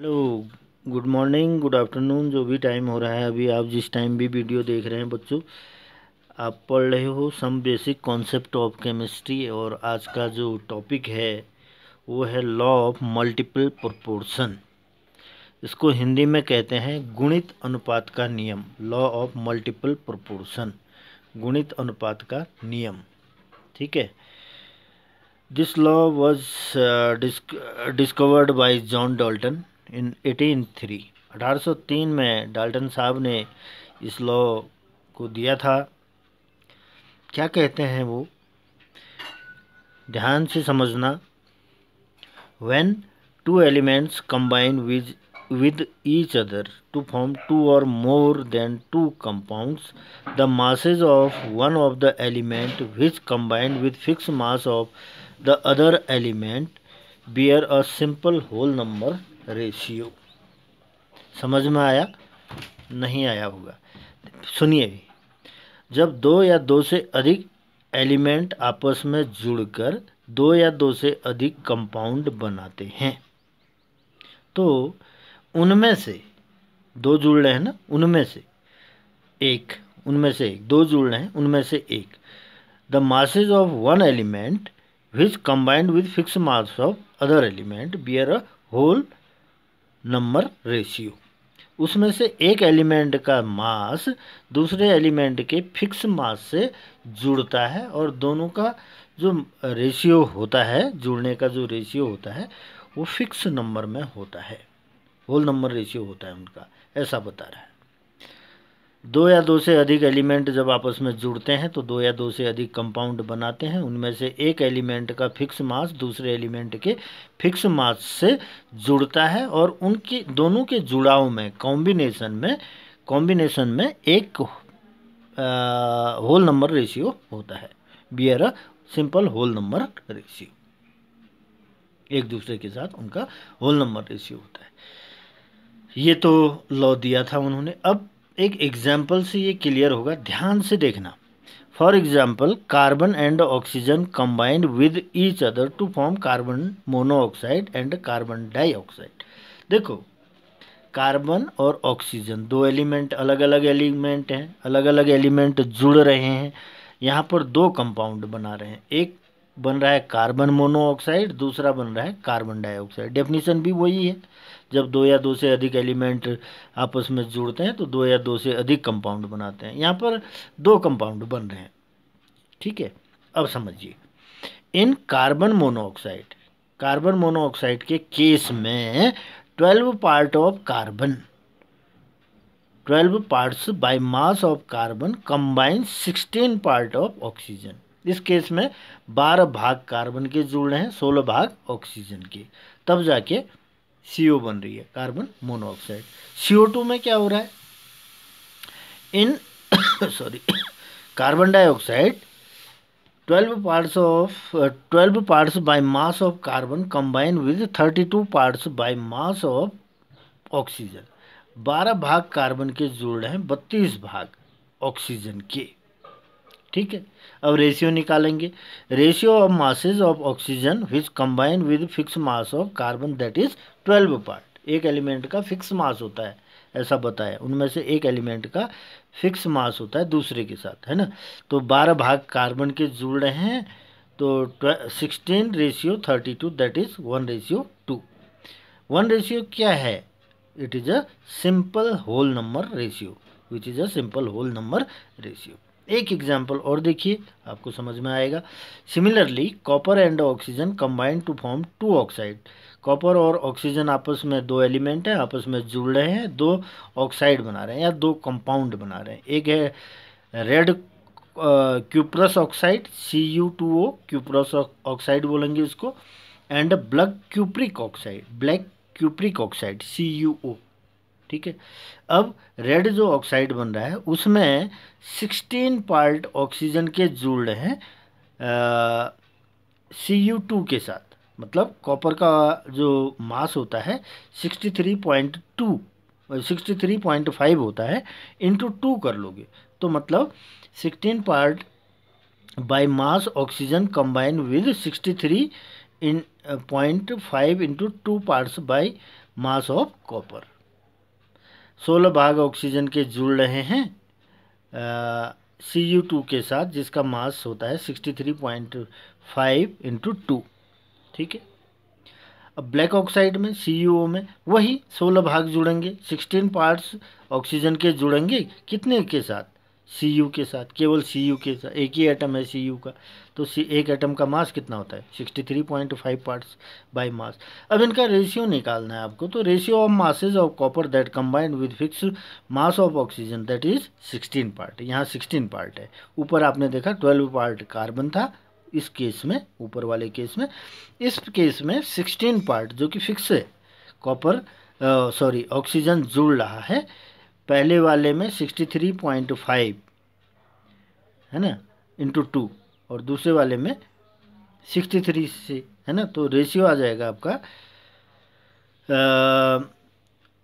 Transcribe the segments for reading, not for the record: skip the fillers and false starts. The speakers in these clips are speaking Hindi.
Hello, good morning, good afternoon, जो भी टाइम हो रहा है अभी आप जिस टाइम भी वीडियो देख रहे हैं बच्चों, आप पढ़ रहे हो some basic concept of chemistry. और आज का जो टॉपिक है वो है लॉ ऑफ मल्टीपल प्रोपोर्शन। इसको हिंदी में कहते हैं गुणित अनुपात का नियम। लॉ ऑफ मल्टीपल प्रोपोर्शन, गुणित अनुपात का नियम। ठीक है। This law was discovered by John Dalton in 1803 में डाल्टन साहब ने इस लॉ को दिया था। क्या कहते हैं वो, ध्यान से समझना। When two elements combine with each other to form two or more than two compounds, the masses of one of the element which combined with fixed mass of the other element bear a simple whole number ratio। समझ में आया? नहीं आया होगा, सुनिए। जब दो या दो से अधिक एलिमेंट आपस में जुड़कर दो या दो से अधिक कंपाउंड बनाते हैं, तो उनमें से दो जुड़ रहे हैं ना, उनमें से एक दो जुड़ रहे हैं, उनमें से एक the masses of one element which combined with fix mass of other element bear a whole number ratio. उसमें से एक एलिमेंट का मास दूसरे एलिमेंट के फिक्स मास से जुड़ता है और दोनों का जो रेशियो होता है, जुड़ने का जो रेशियो होता है वो फिक्स नंबर में होता है, होल नंबर रेशियो होता है उनका, ऐसा बता रहा है। दो या दो से अधिक एलिमेंट जब आपस में जुड़ते हैं तो दो या दो से अधिक कंपाउंड बनाते हैं। उनमें से एक एलिमेंट का फिक्स मास दूसरे एलिमेंट के फिक्स मास से जुड़ता है और उनके दोनों के जुड़ाव में कॉम्बिनेशन में एक होल नंबर रेशियो होता है, bear a simple whole number ratio. एक दूसरे के साथ उनका होल नंबर रेशियो होता है। ये तो लॉ दिया था उन्होंने। अब एक एग्जाम्पल से ये क्लियर होगा, ध्यान से देखना। For example, carbon and oxygen combined with each other to form carbon monoxide and carbon dioxide. देखो, कार्बन और ऑक्सीजन दो एलिमेंट, अलग अलग एलिमेंट हैं, अलग अलग एलिमेंट जुड़ रहे हैं, यहाँ पर दो कंपाउंड बना रहे हैं। एक बन रहा है कार्बन मोनोऑक्साइड, दूसरा बन रहा है कार्बन डाइऑक्साइड। डेफिनेशन भी वही है, जब दो या दो से अधिक एलिमेंट आपस में जुड़ते हैं तो दो या दो से अधिक कंपाउंड बनाते हैं। यहाँ पर दो कंपाउंड बन रहे हैं। ठीक है, अब समझिए। इन कार्बन मोनोऑक्साइड के केस में 12 part of carbon, 12 parts by mass of carbon combine 16 part of oxygen. इस केस में 12 भाग कार्बन के जुड़ रहे हैं, 16 भाग ऑक्सीजन के, तब जाके CO बन रही है, कार्बन मोनोऑक्साइड। CO2 में क्या हो रहा है? In carbon dioxide 12 parts by mass of carbon combine with 32 parts by mass of oxygen. 12 भाग कार्बन के जुड़ रहे हैं, 32 भाग ऑक्सीजन के। ठीक है, अब रेशियो निकालेंगे। Ratio of masses of oxygen which combine with fix mass of carbon, that is 12 part. एक एलिमेंट का फिक्स मास होता है, ऐसा बताया। उनमें से एक एलिमेंट का फिक्स मास होता है दूसरे के साथ, है ना। तो 12 भाग कार्बन के जुड़ रहे हैं, तो 16 रेशियो 32, दैट इज 1:2। 1 क्या है? It is a simple whole number ratio, which is a simple whole number ratio. एक एग्जाम्पल और देखिए, आपको समझ में आएगा। Similarly, copper and oxygen combine to form 2 oxide. Copper और ऑक्सीजन आपस में दो एलिमेंट हैं, आपस में जुड़ रहे हैं, दो ऑक्साइड बना रहे हैं या दो कंपाउंड बना रहे हैं। एक है red cuprous oxide, Cu2O, cuprous oxide बोलेंगे इसको, and black cupric oxide, CuO। ठीक है, अब रेड जो ऑक्साइड बन रहा है उसमें 16 पार्ट ऑक्सीजन के जुड़ रहे हैं Cu2 के साथ। मतलब कॉपर का जो मास होता है 63.5 होता है, इंटू 2 कर लोगे तो मतलब 16 part by mass oxygen combine with 63 in 0.5 into 2 parts by mass of copper. 16 भाग ऑक्सीजन के जुड़ रहे हैं Cu2 के साथ, जिसका मास होता है 63.5 इंटू 2। ठीक है। अब ब्लैक ऑक्साइड में CuO में वही 16 भाग जुड़ेंगे, 16 पार्ट्स ऑक्सीजन के जुड़ेंगे, कितने के साथ? Cu के साथ, केवल Cu के साथ, एक ही एटम है Cu का, तो एक एटम का मास कितना होता है? 63.5 पार्ट्स बाय मास। अब इनका रेशियो निकालना है आपको, तो ratio of masses of copper that combined with fix mass of oxygen that is 16 part. यहाँ 16 पार्ट है। ऊपर आपने देखा 12 पार्ट कार्बन था इस केस में, ऊपर वाले केस में। इस केस में 16 पार्ट जो कि फिक्स है, कॉपर ऑक्सीजन जुड़ रहा है। पहले वाले में 63.5 है ना इंटू 2, और दूसरे वाले में 63 से, है ना। तो रेशियो आ जाएगा आपका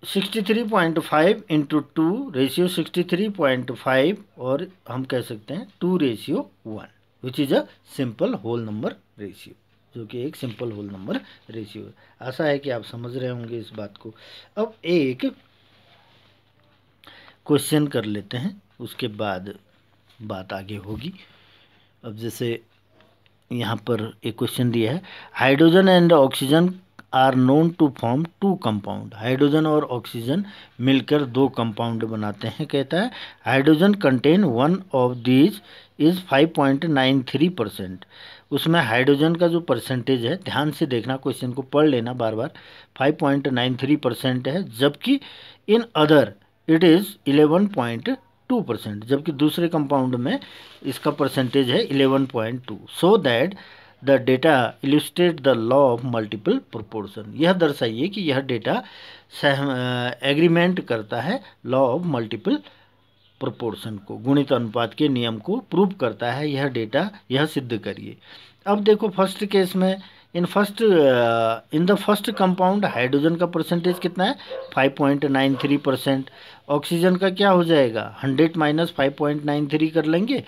63.5 इंटू 2, रेशियो 63.5, और हम कह सकते हैं 2:1, which is a simple whole number ratio, जो कि एक सिंपल होल नंबर रेशियो है। आशा है कि आप समझ रहे होंगे इस बात को। अब एक क्वेश्चन कर लेते हैं, उसके बाद बात आगे होगी। अब जैसे यहाँ पर एक क्वेश्चन दिया है, hydrogen and oxygen are known to form 2 compound. Hydrogen और ऑक्सीजन मिलकर 2 कंपाउंड बनाते हैं। कहता है hydrogen content one of these is 5.93%। उसमें हाइड्रोजन का जो परसेंटेज है, ध्यान से देखना, क्वेश्चन को पढ़ लेना बार बार, 5.93% है, जबकि इन अदर इट इज़ 11.2%, जबकि दूसरे कंपाउंड में इसका परसेंटेज है 11.2। So that the data illustrate the law of multiple proportion. यह दर्शाइए कि यह डेटा एग्रीमेंट करता है लॉ ऑफ मल्टीपल प्रोपोर्शन को, गुणित अनुपात के नियम को प्रूव करता है यह डेटा, यह सिद्ध करिए। अब देखो फर्स्ट केस में in the first compound hydrogen का परसेंटेज कितना है? 5.93%। ऑक्सीजन का क्या हो जाएगा? 100 माइनस 5.93 कर लेंगे,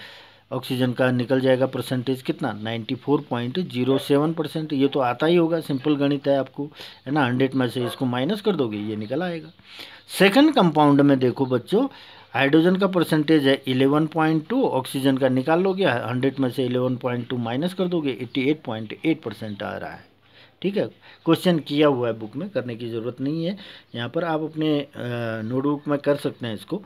ऑक्सीजन का निकल जाएगा परसेंटेज कितना? 94.07%। ये तो आता ही होगा, सिंपल गणित है आपको, है ना। 100 में से इसको माइनस कर दोगे, ये निकल आएगा। सेकंड कंपाउंड में देखो बच्चों, हाइड्रोजन का परसेंटेज है 11.2, ऑक्सीजन का निकाल लोगे, 100 में से 11.2 माइनस कर दोगे, 88.8% आ रहा है। ठीक है, क्वेश्चन किया हुआ है, बुक में करने की ज़रूरत नहीं है, यहाँ पर आप अपने नोटबुक में कर सकते हैं इसको।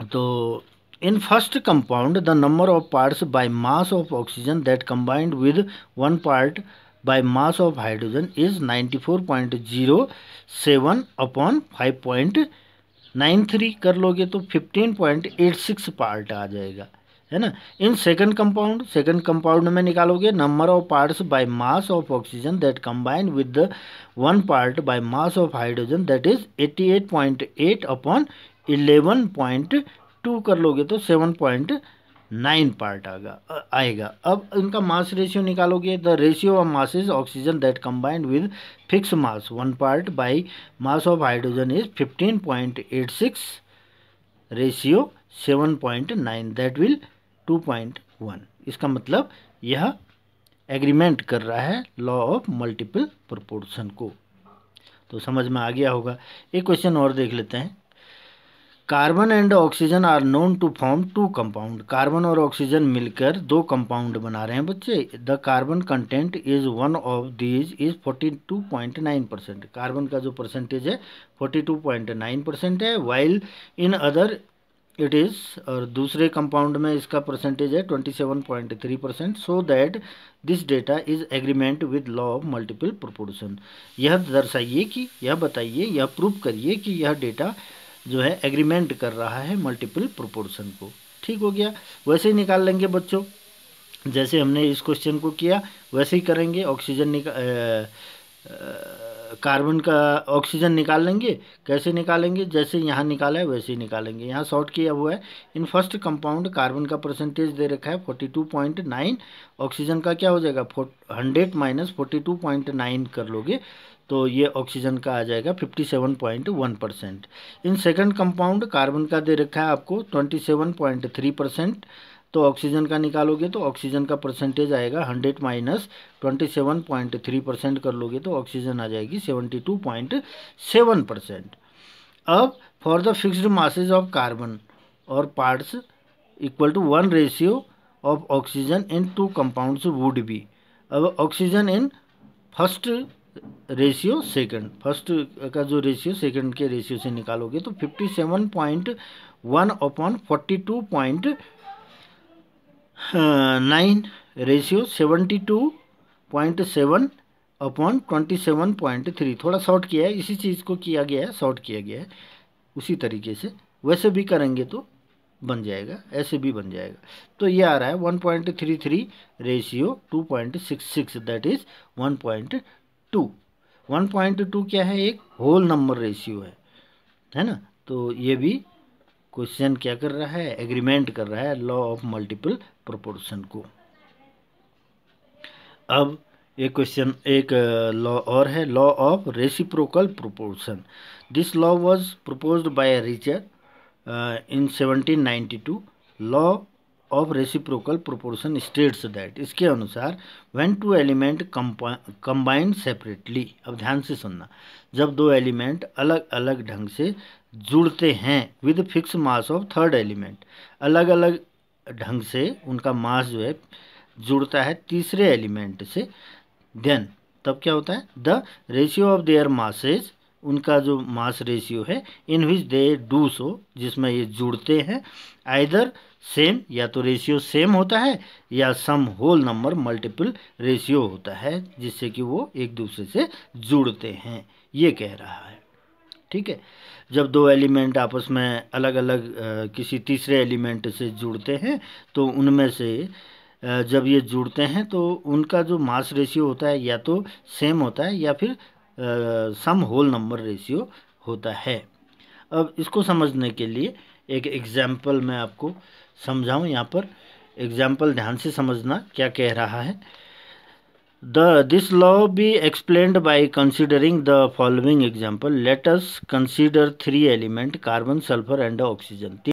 तो in first compound the number of parts by mass of oxygen that combined with 1 part by mass of hydrogen is 94.07 upon 5.93 कर लोगे तो 15.86 पार्ट आ जाएगा, है ना। इन सेकंड कंपाउंड में निकालोगे number of parts by mass of oxygen that combined with the 1 part by mass of hydrogen that is 88.8 upon 11.2 कर लोगे तो 7.9 पार्ट आएगा। अब इनका मास रेशियो निकालोगे, the ratio of masses oxygen that combined with fix mass 1 part by mass of hydrogen is 15.86 ratio 7.9 that will 2.1। इसका मतलब यह एग्रीमेंट कर रहा है लॉ ऑफ मल्टीपल प्रोपोर्शन को। तो समझ में आ गया होगा। एक क्वेश्चन और देख लेते हैं। Carbon and oxygen are known to form 2 compound. Carbon और ऑक्सीजन मिलकर 2 कंपाउंड बना रहे हैं बच्चे। The carbon content is one of these is 42.9%। Carbon का जो परसेंटेज है 42.9% है, while in other it is, और दूसरे कंपाउंड में इसका परसेंटेज है 27.3%। So that this data is agreement with law of multiple proportion. यह दर्शाइए कि, यह बताइए, यह प्रूव करिए कि यह डेटा जो है एग्रीमेंट कर रहा है मल्टीपल प्रोपोर्शन को। ठीक हो गया। वैसे ही निकाल लेंगे बच्चों, जैसे हमने इस क्वेश्चन को किया वैसे ही करेंगे। कार्बन का ऑक्सीजन निकाल लेंगे। कैसे निकालेंगे? जैसे यहाँ निकाला है वैसे ही निकालेंगे। यहाँ शॉर्ट किया हुआ है। इन फर्स्ट कंपाउंड कार्बन का परसेंटेज दे रखा है 42.9, ऑक्सीजन का क्या हो जाएगा? 100 माइनस 42.9 कर लोगे तो ये ऑक्सीजन का आ जाएगा 57.1%। इन सेकंड कंपाउंड कार्बन का दे रखा है आपको 27.3%, तो ऑक्सीजन का निकालोगे तो ऑक्सीजन का परसेंटेज आएगा 100 माइनस 27.3% कर लोगे तो ऑक्सीजन आ जाएगी 72.7%। अब for the fixed masses of carbon और parts equal to 1 ratio of oxygen in 2 compounds would be. अब oxygen in first ratio second, first का जो रेशियो सेकंड के रेशियो से निकालोगे तो 57.1 अपॉन 42.9 रेशियो 72.7 अपॉन 27.3। थोड़ा शॉर्ट किया है, इसी चीज़ को किया गया है, शॉर्ट किया गया है। उसी तरीके से वैसे भी करेंगे तो बन जाएगा, ऐसे भी बन जाएगा। तो ये आ रहा है 1.33 रेशियो 2.66, दैट इज 1.2। 1.2 क्या है, एक होल नंबर रेशियो है ना। तो ये भी क्वेश्चन क्या कर रहा है, एग्रीमेंट कर रहा है लॉ ऑफ मल्टीपल प्रोपोर्शन को। अब एक क्वेश्चन, एक लॉ और है, law of reciprocal proportion. This law was proposed by Richard in 1792। Law of reciprocal proportion states that, इसके अनुसार when two element combined separately, अब ध्यान से सुनना, जब दो एलिमेंट अलग अलग ढंग से जुड़ते हैं with fix mass of third element, अलग अलग ढंग से उनका मास जो है जुड़ता है तीसरे एलिमेंट से, देन तब क्या होता है, the ratio of their masses, उनका जो मास रेशियो है, इन विच दे डू सो, जिसमें ये जुड़ते हैं, आइदर सेम, या तो रेशियो सेम होता है, या सम होल नंबर मल्टीपल रेशियो होता है, जिससे कि वो एक दूसरे से जुड़ते हैं, ये कह रहा है। ठीक है, जब दो एलिमेंट आपस में अलग अलग किसी तीसरे एलिमेंट से जुड़ते हैं तो उनमें से जब ये जुड़ते हैं तो उनका जो मास रेशियो होता है या तो सेम होता है या फिर सम होल नंबर रेशियो होता है। अब इसको समझने के लिए एक एग्जाम्पल मैं आपको समझाऊं। यहाँ पर एग्जाम्पल ध्यान से समझना क्या कह रहा है। This law be explained by considering the following example. Let us consider 3 elements, carbon, sulfur and oxygen.